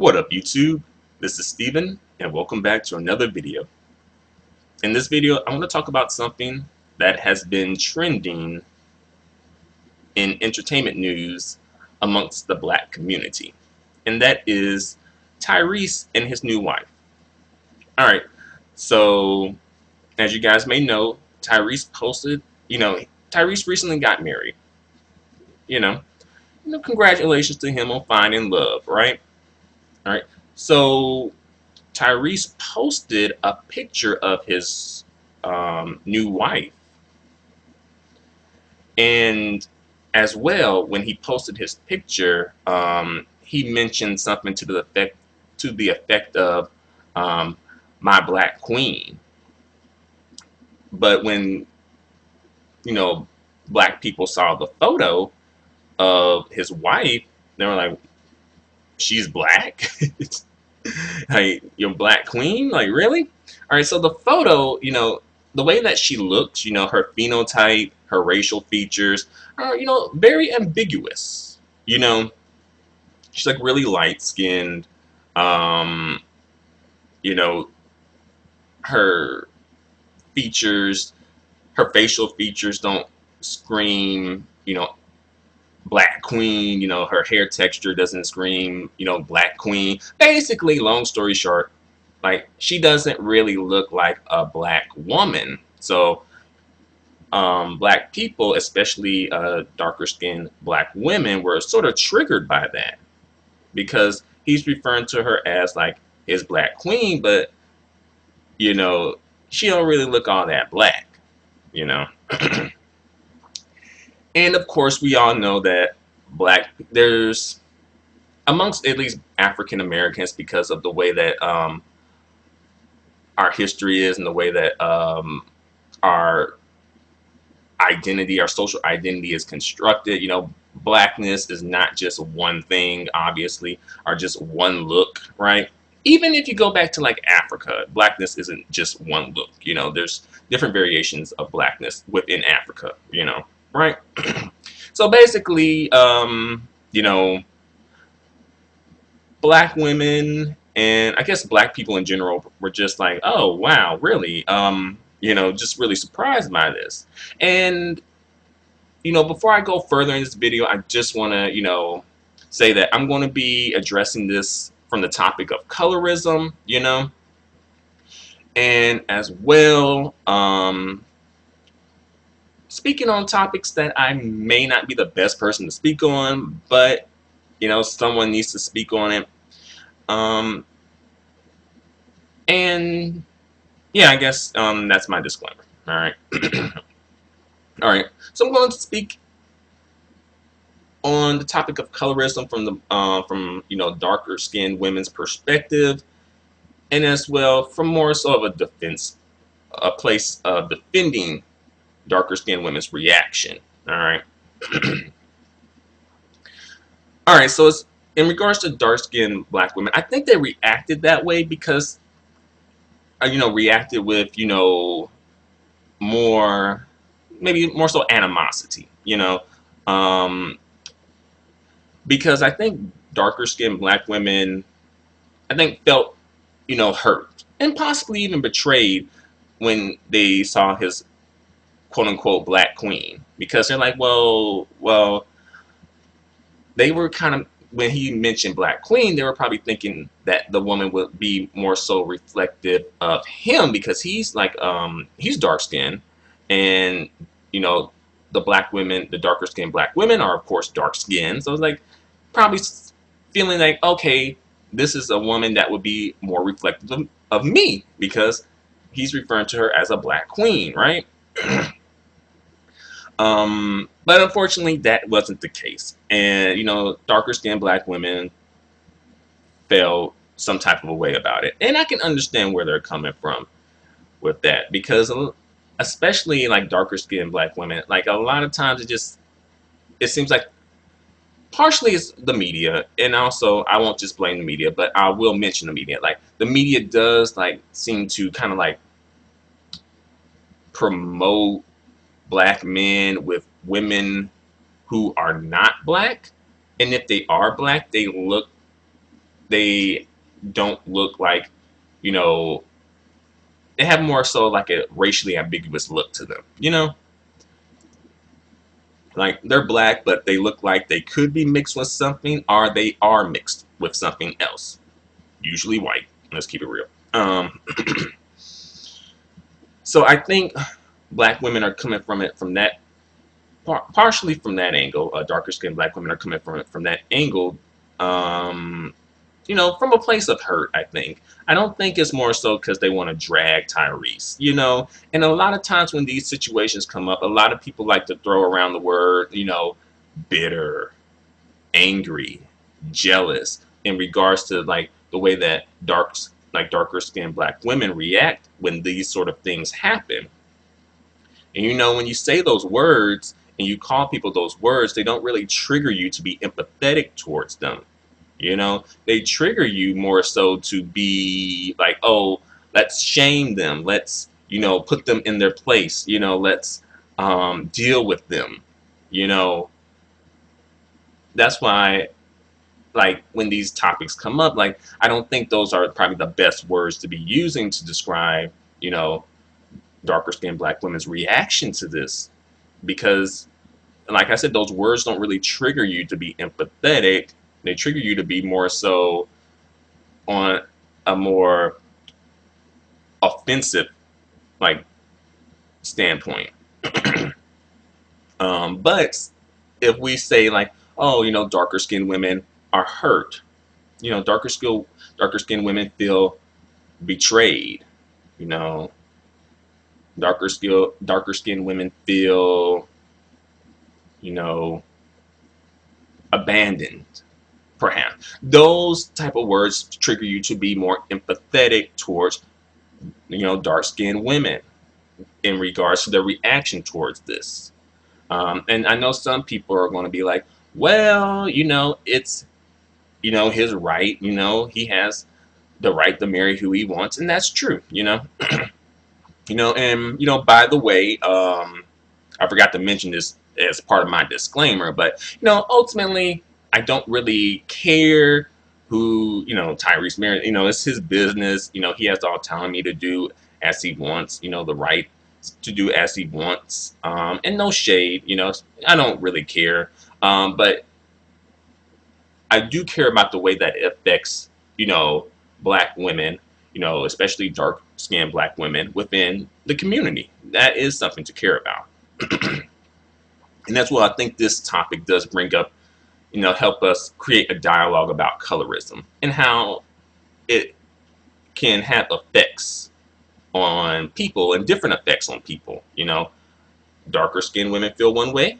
What up, YouTube? This is Steven, and welcome back to another video. In this video, I want to talk about something that has been trending in entertainment news amongst the black community, and that is Tyrese and his new wife. Alright, so as you guys may know, Tyrese posted, Tyrese recently got married. Congratulations to him on finding love, right? All right. So Tyrese posted a picture of his new wife, and as well, when he posted his picture, he mentioned something to the effect of "my black queen." But when black people saw the photo of his wife, they were like, "She's black." Like, your black queen? Like, really? All right, so the photo, the way that she looks, her phenotype, her racial features are, very ambiguous. She's like really light skinned. Um, you know, her features, her facial features don't scream, black queen. Her hair texture doesn't scream, black queen. Basically, long story short, like, she doesn't really look like a black woman. So black people, especially darker skinned black women, were sort of triggered by that because he's referring to her as like his black queen, but she don't really look all that black. And of course, we all know that there's, amongst at least African Americans, because of the way that our history is and the way that our our social identity is constructed. Blackness is not just one thing, obviously, or just one look, right? Even if you go back to like Africa, blackness isn't just one look. There's different variations of blackness within Africa, right? So basically, black women and I guess black people in general were just like, oh wow, really? Just really surprised by this. And before I go further in this video, I just want to say that I'm going to be addressing this from the topic of colorism, and as well speaking on topics that I may not be the best person to speak on, but someone needs to speak on it. And yeah, I guess that's my disclaimer. All right. All right. So I'm going to speak on the topic of colorism from the darker skinned women's perspective, and as well from more so of a place of defending darker skinned women's reaction. All right. All right. So it's in regards to dark skinned black women. I think they reacted that way because reacted with maybe more so animosity. Because I think darker skinned black women, I think, felt hurt and possibly even betrayed when they saw his quote unquote black queen, because they're like, well, they were kind of, when he mentioned black queen, they were probably thinking that the woman would be more so reflective of him because he's like he's dark skinned, and the black women, the darker skinned black women are of course dark skinned. So it's like probably feeling like, okay, this is a woman that would be more reflective of me because he's referring to her as a black queen, right? But unfortunately, that wasn't the case. And, darker skinned black women felt some type of a way about it. And I can understand where they're coming from with that, because especially like darker skinned black women, like a lot of times it seems like partially it's the media. And also, I won't just blame the media, but I will mention the media. Like, the media does like seem to kind of like promote black men with women who are not black, and if they are black, they look they don't look like, you know, they have more so like a racially ambiguous look to them. Like they're black, but they look like they could be mixed with something, or they are mixed with something else. Usually white. Let's keep it real. So I think black women are coming from it from that partially from that angle. Darker skinned black women are coming from it from that angle. Um, from a place of hurt, I think. I don't think it's more so because they want to drag Tyrese. And a lot of times when these situations come up, a lot of people like to throw around the word, bitter, angry, jealous, in regards to like the way that darker skinned black women react when these sort of things happen. And when you say those words and you call people those words, they don't really trigger you to be empathetic towards them. They trigger you more so to be like, oh, let's shame them. Let's, put them in their place. Let's deal with them. That's why, like, when these topics come up, like, I don't think those are probably the best words to be using to describe, darker skinned black women's reaction to this. Because, like I said, those words don't really trigger you to be empathetic. They trigger you to be more so on a more offensive, like, standpoint. But if we say like, oh, darker skinned women are hurt, darker skinned women feel betrayed, you know, darker skinned women feel, abandoned. Perhaps those type of words trigger you to be more empathetic towards, dark-skinned women in regards to their reaction towards this. And I know some people are going to be like, well, it's, his right. He has the right to marry who he wants, and that's true. And by the way, I forgot to mention this as part of my disclaimer, but ultimately, I don't really care who, Tyrese married. It's his business. He has the autonomy to do as he wants, the right to do as he wants. And no shade, I don't really care. But I do care about the way that it affects, black women, especially dark-skinned black women within the community. That is something to care about. And that's what I think this topic does bring up, help us create a dialogue about colorism and how it can have effects on people and different effects on people. Darker skinned women feel one way,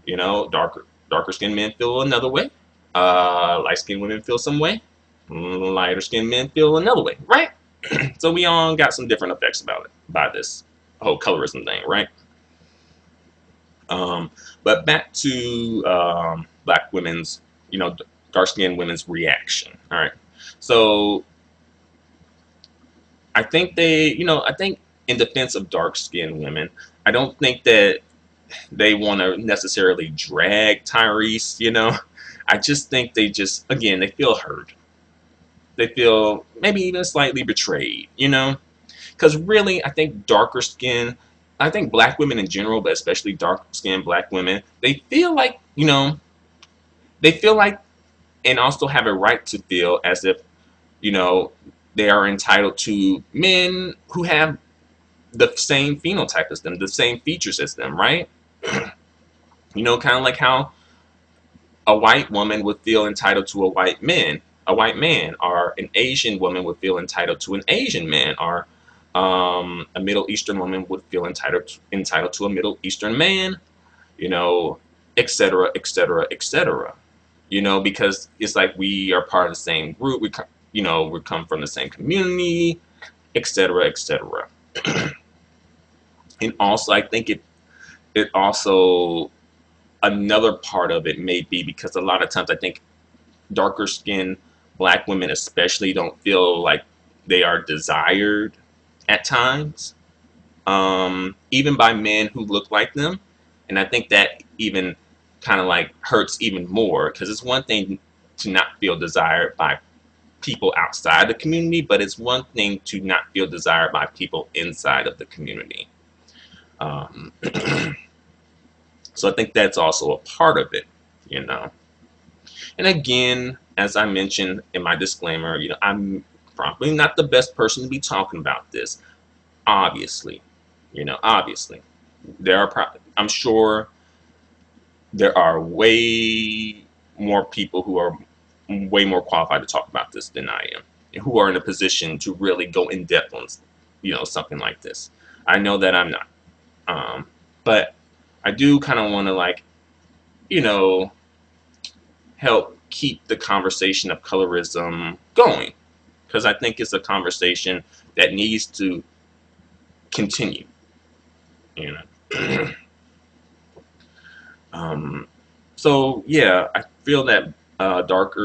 darker skinned men feel another way, light skinned women feel some way, lighter skinned men feel another way, right? So we all got some different effects about it by this whole colorism thing, right? But back to black women's, dark-skinned women's reaction. All right. So I think I think in defense of dark-skinned women, I don't think that they want to necessarily drag Tyrese. I just think again, they feel hurt. They feel maybe even slightly betrayed, because really, I think black women in general, but especially dark-skinned black women, they feel like, and also have a right to feel as if, they are entitled to men who have the same phenotype as them, the same features as them, right? Kind of like how a white woman would feel entitled to a white man, or an Asian woman would feel entitled to an Asian man, or a Middle Eastern woman would feel entitled to a Middle Eastern man, et cetera, et cetera, et cetera. Because it's like we are part of the same group. We come from the same community, et cetera, et cetera. And also, I think it also, another part of it may be because a lot of times I think darker skinned black women especially don't feel like they are desired at times, even by men who look like them. And I think that even kind of like hurts even more, because it's one thing to not feel desired by people outside the community, but it's one thing to not feel desired by people inside of the community. Um, so I think that's also a part of it, you know. And again, as I mentioned in my disclaimer, I'm probably not the best person to be talking about this. Obviously, obviously, I'm sure there are way more people who are way more qualified to talk about this than I am, and who are in a position to really go in depth on, something like this. I know that I'm not, but I do kind of want to you know, help keep the conversation of colorism going, because I think it's a conversation that needs to continue. You know. So yeah, I feel that dark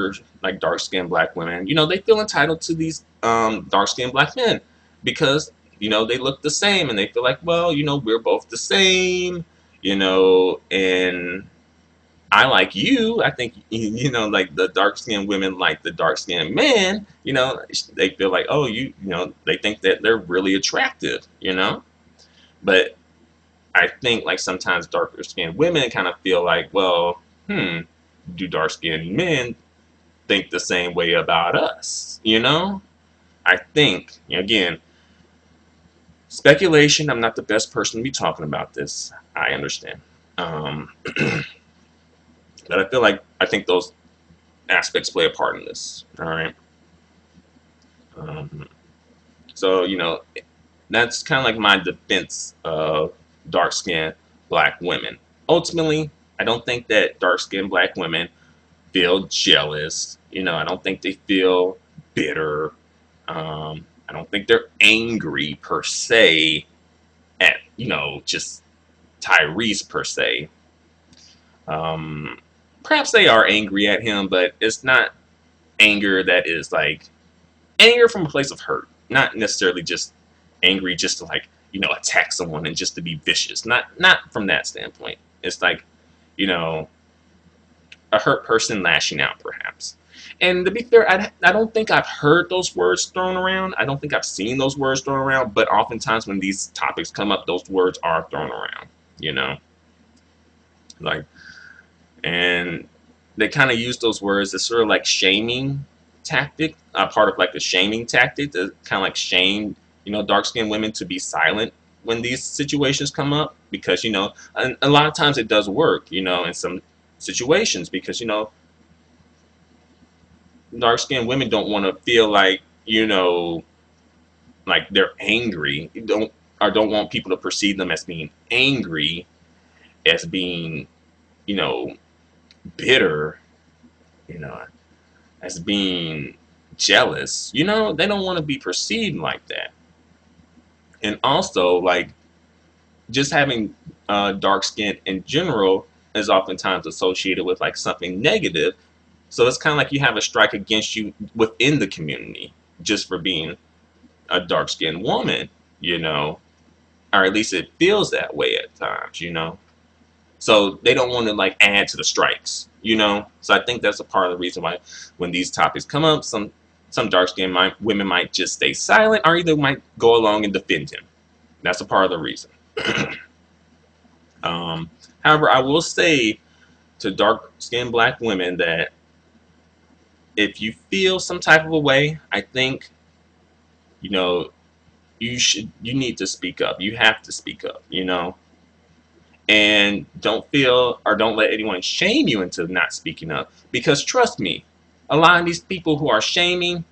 skinned black women, they feel entitled to these dark skinned black men because they look the same, and they feel like, well, we're both the same, and I like you. I think like the dark skinned women like the dark skinned men. They feel like, oh, they think that they're really attractive. But I think like sometimes darker skinned women kind of feel like, well, do dark skinned men think the same way about us? I think, again, speculation. I'm not the best person to be talking about this. I understand. But I think those aspects play a part in this. All right. So, that's kind of like my defense of dark skinned black women. Ultimately, I don't think that dark skinned black women feel jealous. I don't think they feel bitter. I don't think they're angry per se at, just Tyrese per se. Perhaps they are angry at him, but it's not anger that is like anger from a place of hurt, not necessarily just angry just to attack someone and just to be vicious. Not from that standpoint. It's like, a hurt person lashing out, perhaps. And to be fair, I don't think I've heard those words thrown around. I don't think I've seen those words thrown around. But oftentimes when these topics come up, those words are thrown around. Like, and they kind of use those words as sort of like shaming tactic, part of like the shaming tactic to kind of like shame, dark skinned women to be silent when these situations come up, because and a lot of times it does work, in some situations, because dark skinned women don't want to feel like like they're angry, don't want people to perceive them as being angry, as being bitter, you know as being jealous. They don't want to be perceived like that. And also, like, just having dark skin in general is oftentimes associated with like something negative. So it's kind of like you have a strike against you within the community just for being a dark skinned woman, or at least it feels that way at times. So they don't want to like add to the strikes. So I think that's a part of the reason why when these topics come up, some dark skinned women might just stay silent, or either might go along and defend him. That's a part of the reason. However, I will say to dark skinned black women that if you feel some type of a way, I think you need to speak up. You have to speak up. And don't feel or don't let anyone shame you into not speaking up. Because trust me, a lot of these people who are shaming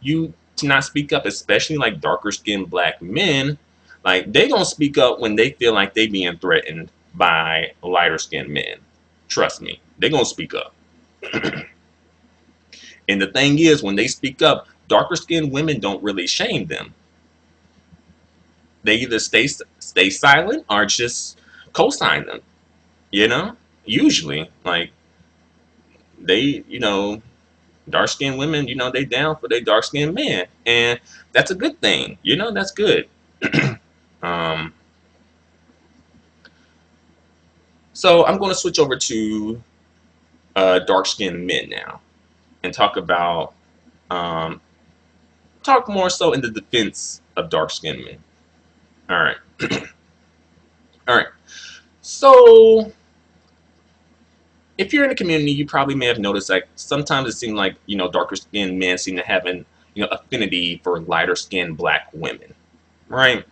you to not speak up, especially like darker skinned black men, like they gonna speak up when they feel like they being threatened by lighter skinned men. Trust me, they gonna speak up. And the thing is, when they speak up, darker skinned women don't really shame them. They either stay silent or just co-sign them. Usually, like they, dark skinned women, they down for their dark skinned men, and that's a good thing. That's good. um, so I'm going to switch over to dark skinned men now and talk about Um, talk more so in the defense of dark-skinned men. All right. All right. So if you're in the community, you probably may have noticed like sometimes it seems like darker skinned men seem to have an affinity for lighter skinned black women, right?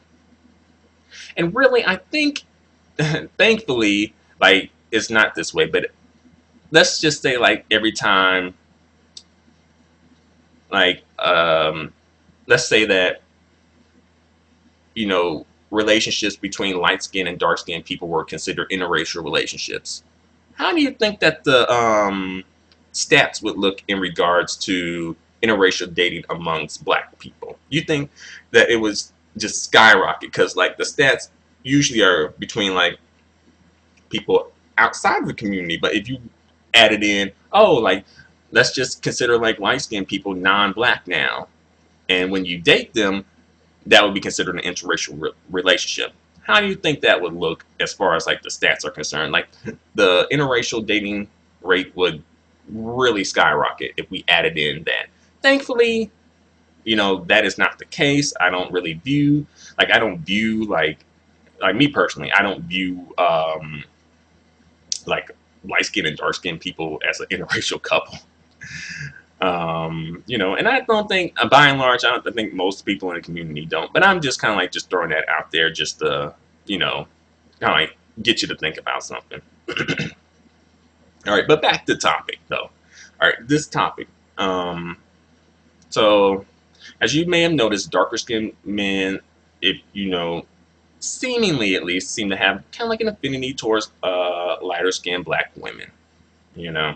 And really, I think, thankfully, like it's not this way. But let's just say like every time, like let's say that you know relationships between light skinned and dark skinned people were considered interracial relationships. How do you think that the stats would look in regards to interracial dating amongst black people? You think that it was just skyrocket because like the stats usually are between like people outside of the community, but if you added in, oh, like let's just consider like light skinned people non-black now, and when you date them, that would be considered an interracial relationship. How do you think that would look as far as like the stats are concerned? Like the interracial dating rate would really skyrocket if we added in that. Thankfully, that is not the case. I don't really view like me personally, I don't view like light skinned and dark skinned people as an interracial couple. And I don't think, by and large, I don't think most people in the community don't. But I'm just kind of like just throwing that out there, just to, kind of like get you to think about something. All right, but back to topic though. All right, this topic. So as you may have noticed, darker skinned men, if seemingly at least, seem to have kind of like an affinity towards lighter skinned black women. You know.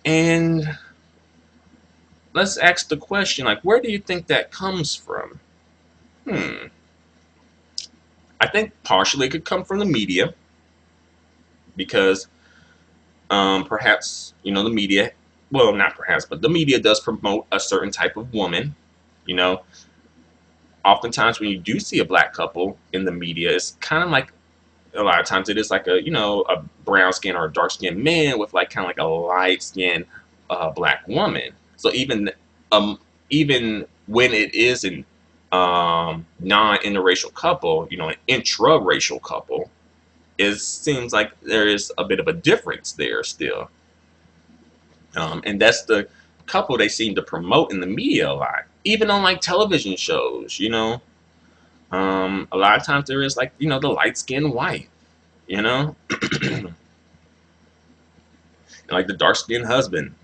And let's ask the question, like, where do you think that comes from? I think partially it could come from the media because perhaps, the media, well, not perhaps, but the media does promote a certain type of woman. You know, oftentimes when you do see a black couple in the media, it's kind of like a lot of times it is like a brown skin or a dark skinned man with like kind of like a light skinned black woman. So even when it is an non-interracial couple, an intra-racial couple, it seems like there is a bit of a difference there still. And that's the couple they seem to promote in the media a lot, even on like television shows. A lot of times there is like the light-skinned wife, and like the dark-skinned husband.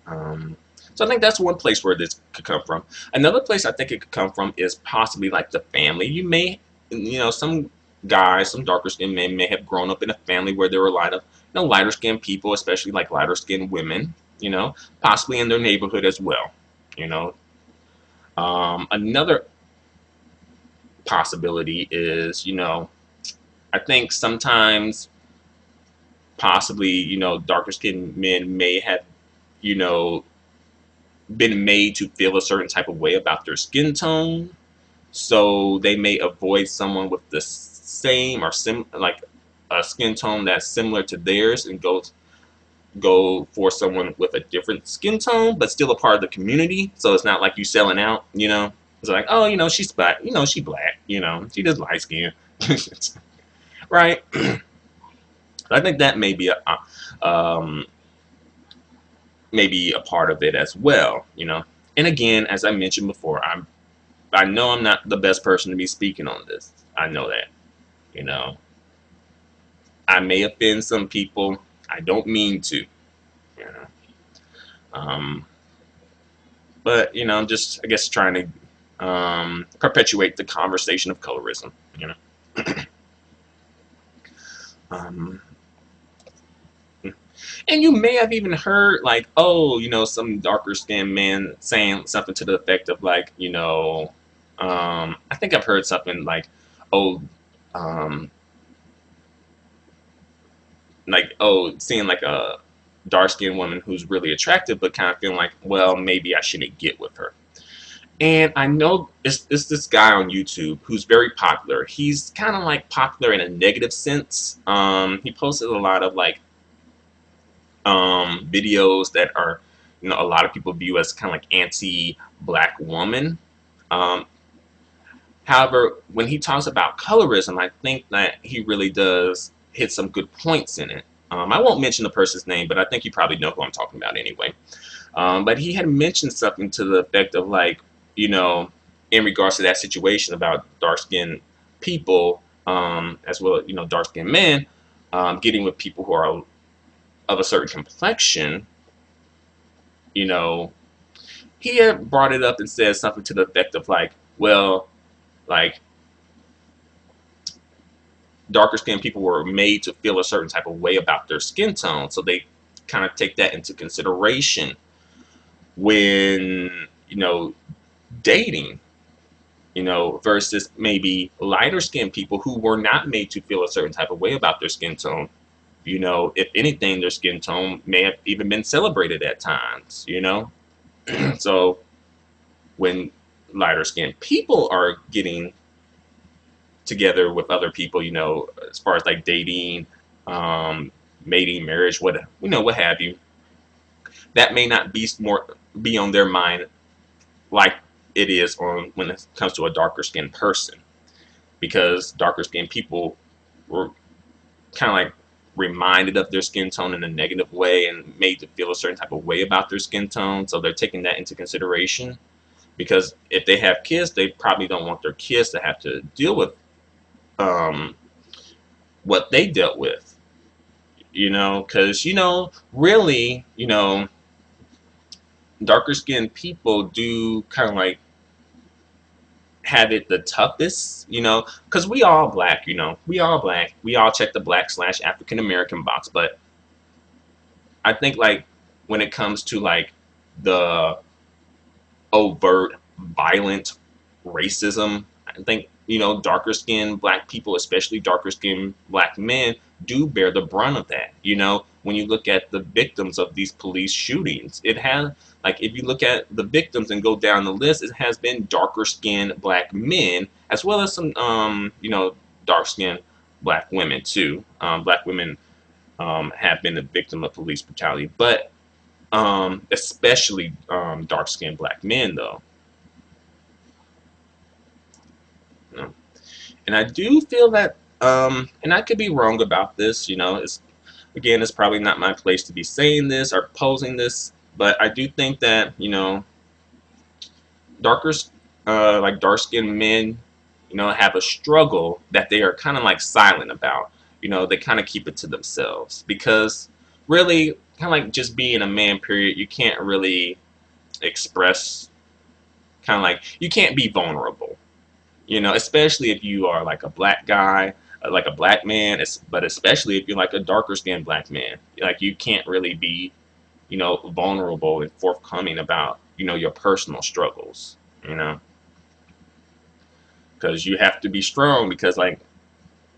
So I think that's one place where this could come from. Another place I think it could come from is possibly like the family. You may, some guys, some darker skinned men may have grown up in a family where there were a lot of, lighter skinned people, especially like lighter skinned women, possibly in their neighborhood as well. Another possibility is, I think sometimes possibly, darker skinned men may have, been made to feel a certain type of way about their skin tone, so they may avoid someone with the same or like a skin tone that's similar to theirs and go for someone with a different skin tone but still a part of the community. So it's not like you selling out. It's like, oh, she's black, she black, she just light skin. Right. I think that may be maybe a part of it as well. And again, as I mentioned before, I know I'm not the best person to be speaking on this. I know that. I may offend some people. I don't mean to. You know. But I'm just, I guess, trying to perpetuate the conversation of colorism. Um, And you may have even heard like, oh, some darker skinned man saying something to the effect of like, I think I've heard something oh, um, seeing like a dark skinned woman who's really attractive, but kind of feeling like, well, maybe I shouldn't get with her. And I know it's this guy on YouTube who's very popular. He's kind of like popular in a negative sense. He posted a lot of like videos that are, a lot of people view as kind of like anti-black woman. Um, However, when he talks about colorism, I think that he really does hit some good points in it. I won't mention the person's name, but I think you probably know who I'm talking about anyway. But he had mentioned something to the effect of like, you know, in regards to that situation about dark-skinned people, as well as, dark-skinned men, getting with people who are of a certain complexion, you know, he had brought it up and said something to the effect of like, well, like darker skinned people were made to feel a certain type of way about their skin tone, so they kind of take that into consideration when dating, versus maybe lighter skinned people who were not made to feel a certain type of way about their skin tone. If anything, their skin tone may have even been celebrated at times. So when lighter skinned people are getting together with other people, as far as like dating, mating, marriage, what have you, that may not be on their mind like it is on when it comes to a darker skinned person, because darker skinned people were kind of like reminded of their skin tone in a negative way and made to feel a certain type of way about their skin tone, so they're taking that into consideration. Because if they have kids, they probably don't want their kids to have to deal with what they dealt with, because really, darker skinned people do kind of like have it the toughest, because we all black, we all check the black/African American box. But I think like when it comes to like the overt violent racism, I think darker skinned black people, especially darker skinned black men, do bear the brunt of that. When you look at the victims of these police shootings, it has, like, if you look at the victims and go down the list, it has been darker skinned black men, as well as some dark skinned black women too. Black women have been a victim of police brutality, but especially dark skinned black men though. And I do feel that, and I could be wrong about this, it's probably not my place to be saying this or posing this, but I do think that, darker, like dark skinned men, have a struggle that they are kind of like silent about. They kind of keep it to themselves, because really, kind of like just being a man, period, you can't really express, kind of like, you can't be vulnerable. Especially if you are like a black guy, like a black man, but especially if you're like a darker skinned black man, like you can't really be, vulnerable and forthcoming about, your personal struggles, because you have to be strong, because like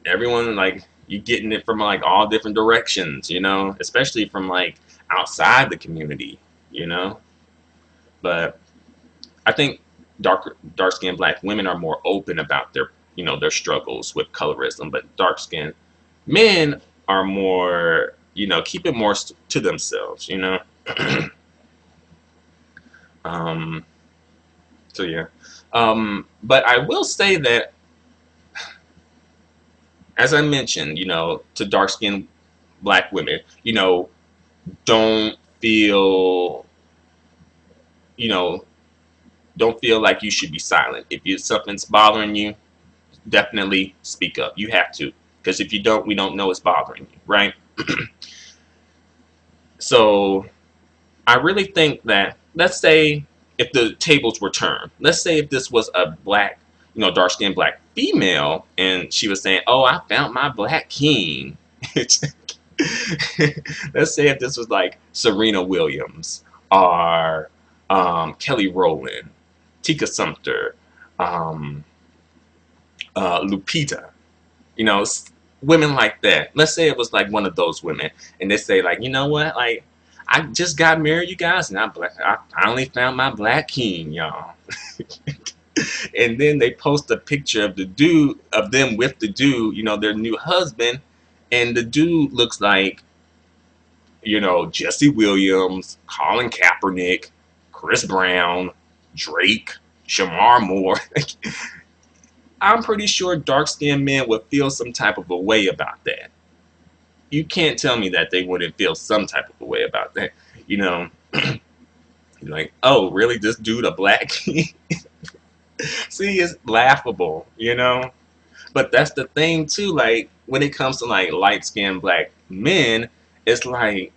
everyone, like, you getting it from like all different directions, especially from like outside the community, but I think dark skinned black women are more open about their struggles with colorism, but dark skinned men are more, keep it more to themselves, um so yeah. But I will say that, as I mentioned, to dark skinned black women, don't feel, you know don't feel like you should be silent. If something's bothering you, definitely speak up. You have to, because if you don't, we don't know it's bothering you, right? So I really think that, let's say if the tables were turned, let's say if this was a black, dark-skinned black female, and she was saying, "Oh, I found my black king." Let's say if this was like Serena Williams or Kelly Rowland, Tika Sumpter, um, Lupita, women like that. Let's say it was like one of those women, and they say like, you know what, like, I just got married, you guys, and I finally found my black king, y'all. And then they post a picture of them with the dude, their new husband, and the dude looks like Jesse Williams, Colin Kaepernick, Chris Brown, Drake, Shamar Moore. I'm pretty sure dark-skinned men would feel some type of a way about that. You can't tell me that they wouldn't feel some type of a way about that. You know, like, oh, really? This dude a black? See, it's laughable. But that's the thing too. Like when it comes to like light-skinned black men, it's like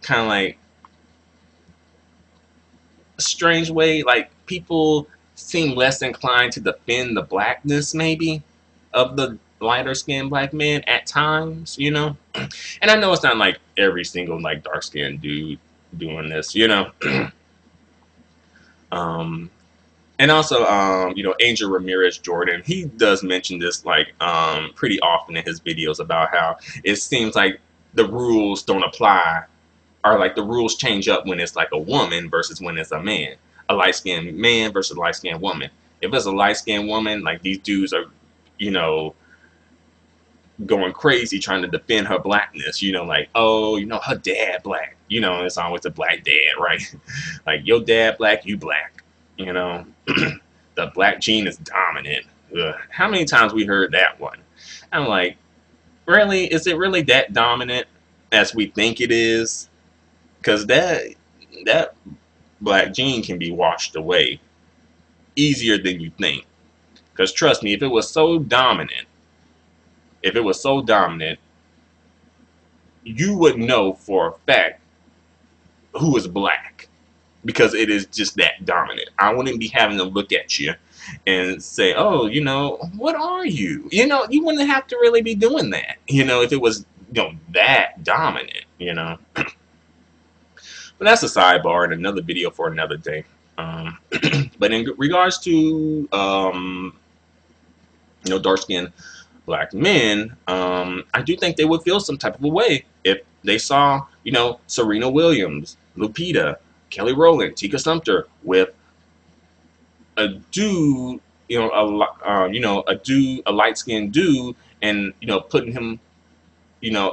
kind of like a strange way. Like people seem less inclined to defend the blackness, maybe, of the lighter skinned black men at times. And I know it's not like every single like dark skinned dude doing this. um and also Angel Ramirez Jordan, he does mention this like pretty often in his videos about how it seems like the rules don't apply, or like the rules change up when it's like a woman versus when it's a man, a light skinned man versus a light skinned woman. If it's a light skinned woman, like these dudes are you know going crazy trying to defend her blackness, like, oh, her dad black, it's always a black dad, right? Like, your dad black, you black, you know, the black gene is dominant. Ugh. How many times we heard that one? I'm like, really? Is it really that dominant as we think it is? Because that black gene can be washed away easier than you think. Because trust me, if it was so dominant, you would know for a fact who is black, because it is just that dominant. I wouldn't be having to look at you and say, oh, what are you? You wouldn't have to really be doing that, if it was, that dominant. But that's a sidebar and another video for another day. But in regards to, dark skin black men, I do think they would feel some type of a way if they saw, Serena Williams, Lupita, Kelly Rowland, Tika Sumpter with a dude, a light skinned dude, and putting him,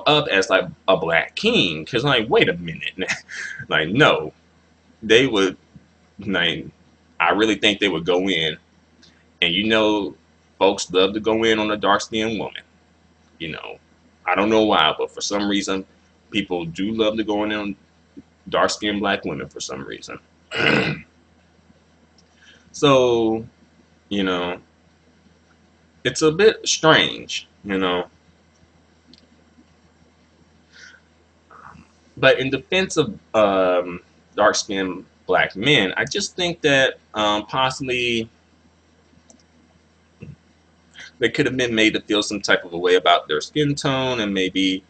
up as like a black king. Because like, wait a minute, like no, they would. Like, I really think they would go in, and folks love to go in on a dark skinned woman. I don't know why, but for some reason, people do love to go in on dark skinned black women for some reason. So, it's a bit strange. But in defense of dark skinned black men, I just think that possibly they could have been made to feel some type of a way about their skin tone, and maybe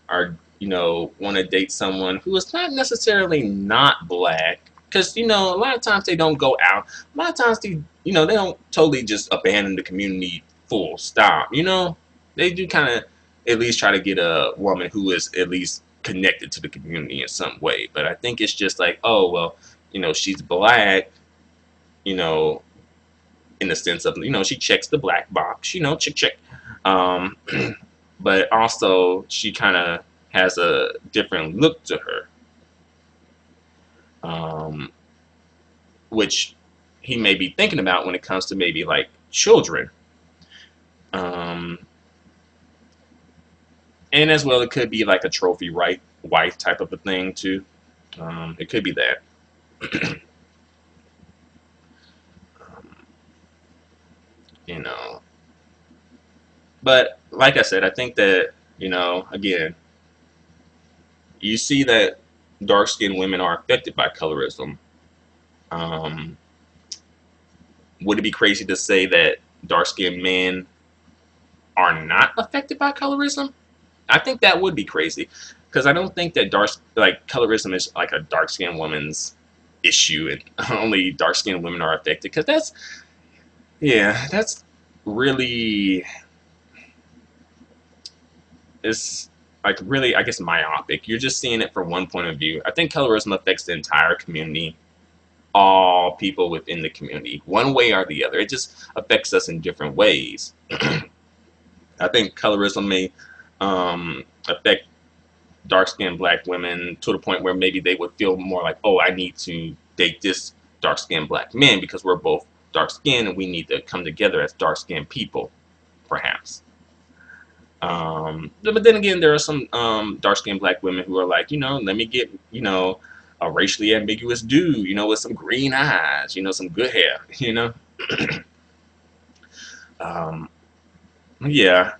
are want to date someone who is not necessarily not black, because a lot of times they don't go out. A lot of times they don't totally just abandon the community full stop. They do kind of at least try to get a woman who is at least connected to the community in some way. But I think it's just like, oh well, she's black, in the sense of, she checks the black box, check. But also she kind of has a different look to her, which he may be thinking about when it comes to maybe like children. And as well, it could be like a trophy wife type of a thing too. It could be that. you know. But like I said, I think that, again, you see that dark-skinned women are affected by colorism. Um, would it be crazy to say that dark-skinned men are not affected by colorism? I think that would be crazy, because I don't think that colorism is like a dark-skinned woman's issue and only dark-skinned women are affected. Because that's really, it's like really, I guess, myopic. You're just seeing it from one point of view. I think colorism affects the entire community, all people within the community, one way or the other. It just affects us in different ways. I think colorism may affect dark-skinned black women to the point where maybe they would feel more like, oh, I need to date this dark-skinned black man because we're both dark-skinned and we need to come together as dark-skinned people, perhaps. But then again, there are some dark-skinned black women who are like, let me get, a racially ambiguous dude, with some green eyes, some good hair, Um, yeah,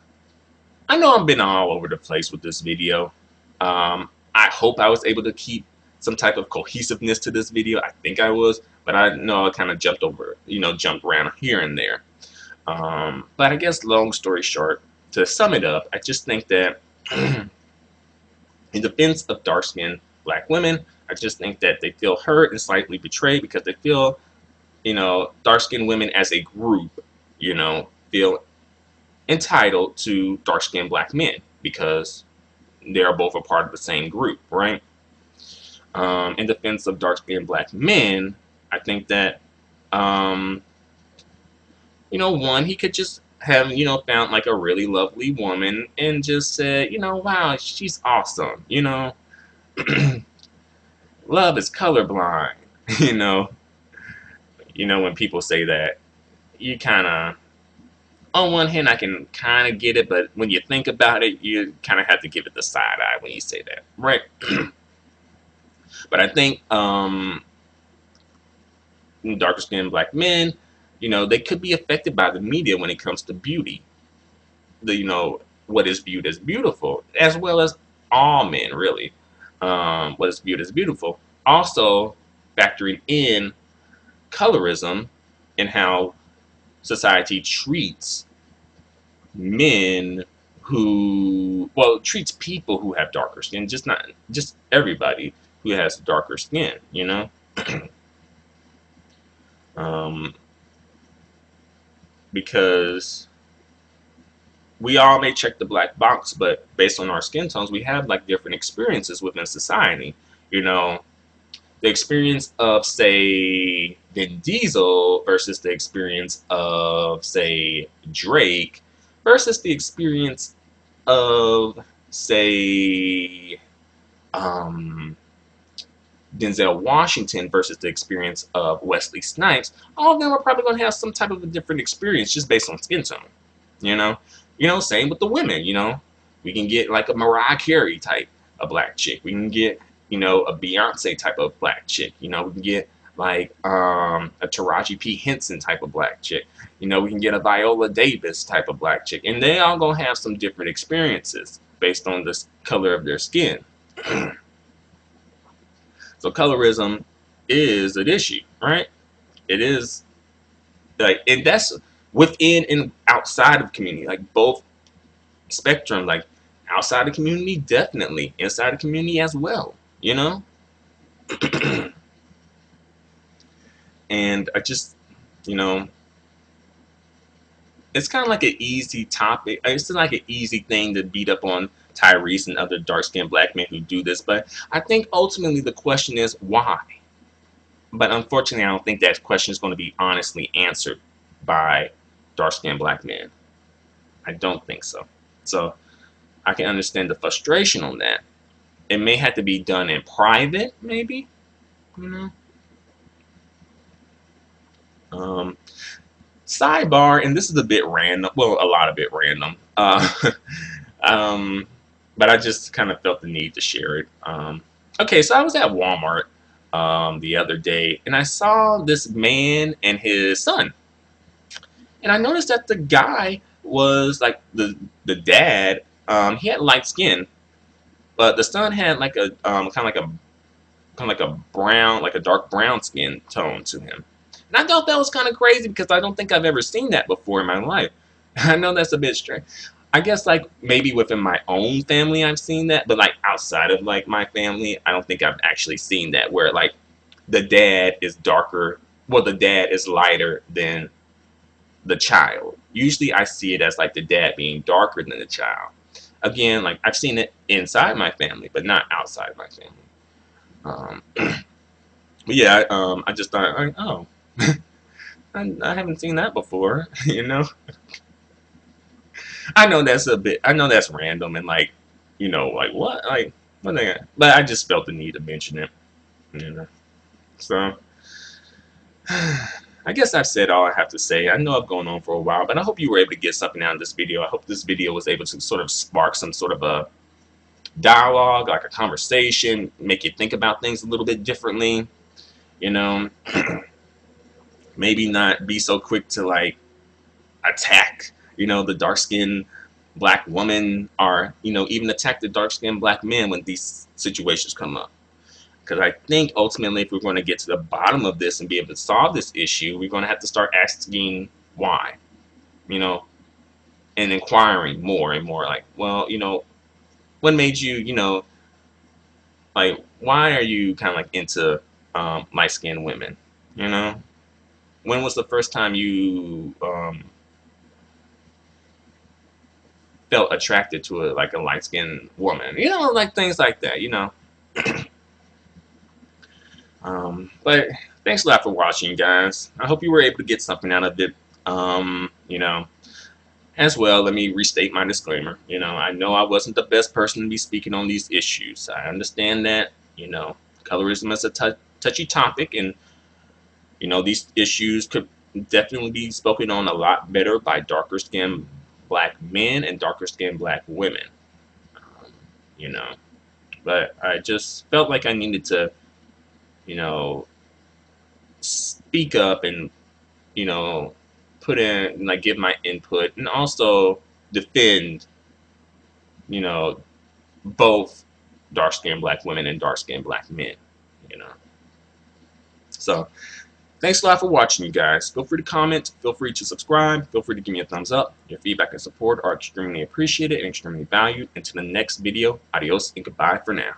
I know I've been all over the place with this video. I hope I was able to keep some type of cohesiveness to this video. I think I was, but I know I kind of jumped around here and there. But I guess long story short, to sum it up, I just think that in defense of dark-skinned black women, I just think that they feel hurt and slightly betrayed because they feel, dark-skinned women as a group, feel entitled to dark-skinned black men because they are both a part of the same group, right? In defense of dark-skinned black men, I think that, one, he could just have, found like a really lovely woman and just said, wow, she's awesome, love is colorblind, when people say that, you kind of, on one hand, I can kind of get it, but when you think about it, you kind of have to give it the side eye when you say that, right? But I think darker skinned black men, they could be affected by the media when it comes to beauty. What is viewed as beautiful, as well as all men, really. What is viewed as beautiful. Also, factoring in colorism and how society treats men treats people who have darker skin, just everybody who has darker skin, because we all may check the black box, but based on our skin tones, we have like different experiences within society. The experience of, say, Vin Diesel versus the experience of, say, Drake versus the experience of, say, Denzel Washington versus the experience of Wesley Snipes. All of them are probably going to have some type of a different experience just based on skin tone. Same with the women. We can get like a Mariah Carey type of black chick. We can get a Beyonce type of black chick. We can get like a Taraji P. Henson type of black chick. We can get a Viola Davis type of black chick. And they all gonna have some different experiences based on the color of their skin. So colorism is an issue, right? It is and that's within and outside of community, like both spectrum, like outside the community, definitely, inside the community as well. And I just, it's kind of like an easy topic. It's like an easy thing to beat up on Tyrese and other dark-skinned black men who do this. But I think ultimately the question is why? But unfortunately, I don't think that question is going to be honestly answered by dark-skinned black men. I don't think so. So I can understand the frustration on that. It may have to be done in private, maybe. Sidebar, and this is a bit random. Well, a lot of it random. But I just kind of felt the need to share it. Okay, so I was at Walmart the other day, and I saw this man and his son. And I noticed that the guy was like the dad. He had light skin, but the son had like a kind of like a brown, like a dark brown skin tone to him. And I thought that was kind of crazy because I don't think I've ever seen that before in my life. I know that's a bit strange. I guess like maybe within my own family I've seen that, but like outside of like my family, I don't think I've actually seen that where like the dad is darker, well the dad is lighter than the child. Usually I see it as like the dad being darker than the child. Again, like I've seen it inside my family, but not outside my family. But yeah, I just thought, like, oh, I haven't seen that before, I know that's a bit, I know that's random and like, like what? Like, But I just felt the need to mention it. You know. So I guess I've said all I have to say. I know I've gone on for a while, but I hope you were able to get something out of this video. I hope this video was able to sort of spark some sort of a dialogue, like a conversation, make you think about things a little bit differently. You know, maybe not be so quick to like attack, the dark-skinned black woman, or even attack the dark-skinned black men when these situations come up. Because I think ultimately, if we're going to get to the bottom of this and be able to solve this issue, we're going to have to start asking why, and inquiring more and more. Like, well, what made you, like, why are you kind of like into light-skinned women? When was the first time you felt attracted to a light-skinned woman? Like things like that. But thanks a lot for watching, guys. I hope you were able to get something out of it. As well, let me restate my disclaimer. I know I wasn't the best person to be speaking on these issues. I understand that, colorism is a touchy topic, and, these issues could definitely be spoken on a lot better by darker-skinned black men and darker-skinned black women. But I just felt like I needed to, speak up and, put in, like, give my input, and also defend, both dark-skinned black women and dark-skinned black men, So, thanks a lot for watching, you guys. Feel free to comment, feel free to subscribe, feel free to give me a thumbs up. Your feedback and support are extremely appreciated and extremely valued. Until the next video, adios and goodbye for now.